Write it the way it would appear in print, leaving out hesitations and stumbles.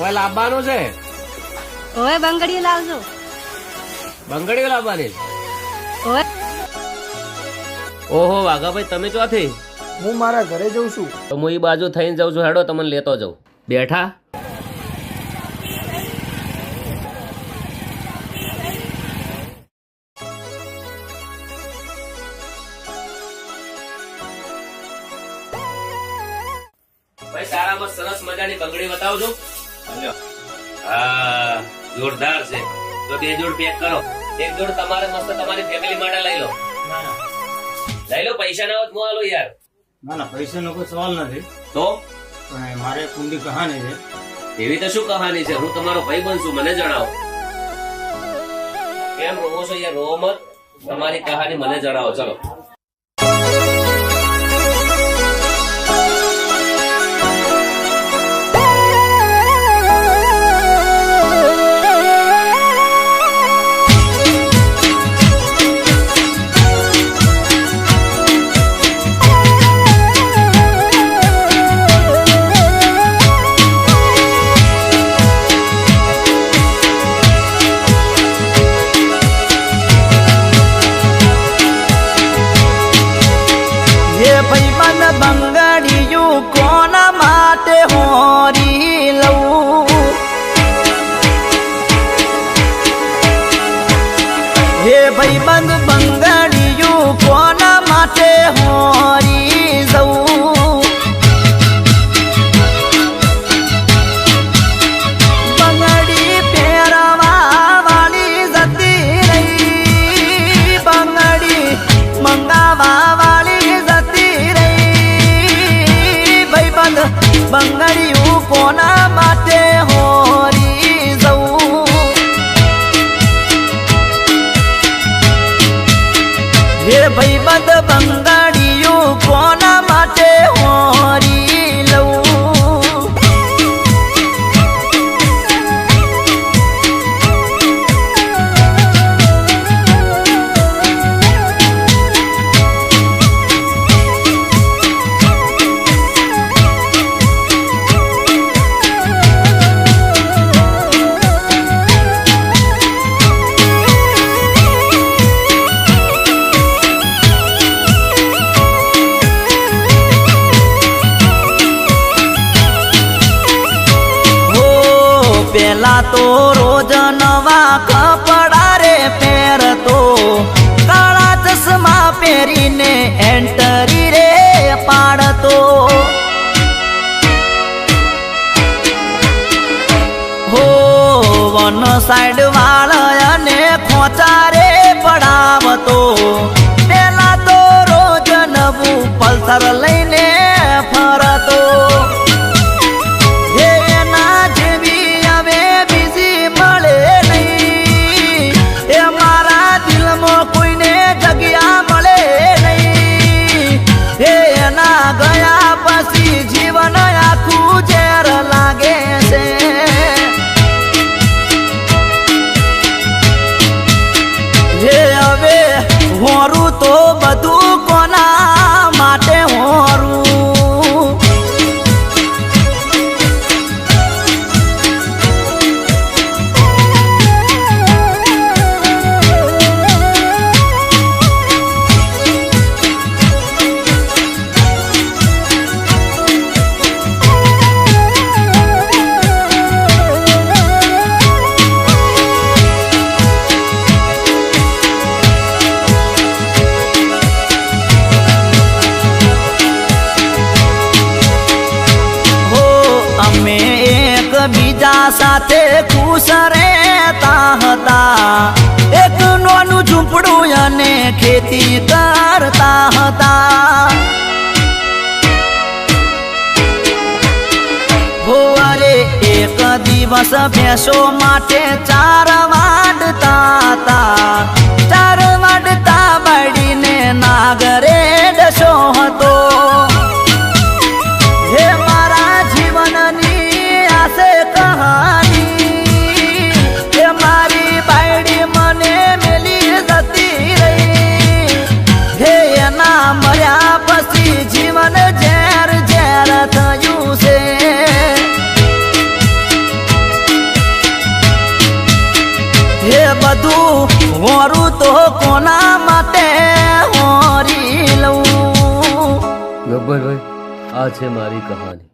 કોઈ લાવવાનું છે? ઓય બંગડીઓ લાવજો. બંગડીઓ લાવવાની? ઓય ઓહો વાઘાભાઈ, તમે ચોથી? હું મારા ઘરે જઉં છું. તો હું એ બાજુ થઈને જાઉં છું. હેડો, તમને લેતો જાઉં. બેઠા ભાઈ, સારામાં સરસ મજાની બંગડી બતાવજો. હા, જોરદાર છે. તો 2 જોડ પેક કરો. 1 જોડ તમારે મસ્ત તમારી ફેમિલી માટે લઈ લો. લઈ લો, પૈસા ના હોત મોં આલો યાર. ના ના, પૈસાનો કોઈ સવાલ નથી, તો પણ મારે કુંડી કહાની છે. એવી તો શું કહાની છે? હું તમારો ભાઈ બનશું, મને જણાવો. કેમ રોવો છો યાર? રોવો મત. તમારી કહાની મને જણાવો. ચલો. બંગડીયું કોના માટે હોરી લઉં? હે ભાઈબંધ, બંગડીયું કોના માટે હોરી જવું? બંગડી પહેરવા વાળી જતી રહી, બંગડી મંગાવા વાળી જતી રહી. બંગડીયું કોના માટે હોરી જવું? હે ભાઈબંધ, બંગડીયું કોના માટે હોરી લઉં? પેલા તો રોજ નવા કપડા રે પહેરતો, કાળા ચશ્મા પહેરીને એન્ટરી રે પાડતો. હો વન સાઈડ વાળને ખોચા રે પડાવતો. પેલા તો રોજ નવું પલ્સર લઈને ફરતો. ગયા પછી જીવન આખું ઝેર લાગે છે. હે હવે હોરું તો બધું કોના માટે હોરું? બીજા સાથે ખુશ રહેતા હતા, એક નાનું ઝૂંપડું અને ખેતી કરતા હતા. અરે એક દિવસ ભેંસો માટે ચાર વાડતા હતા. ચાર વાડતા બાળીને નાગરે ડસો હતો. હે મારા જીવનની આસે કહાની, હે મારી બાયડી મને મેલી જતી રહી. હે એના મર્યા પછી જીવન ઝેર ઝેર થયું છે. એ બધું હોરું તો કોના માટે હોરી લઉં. ગબ્બરભાઈ, આ છે મારી કહાની.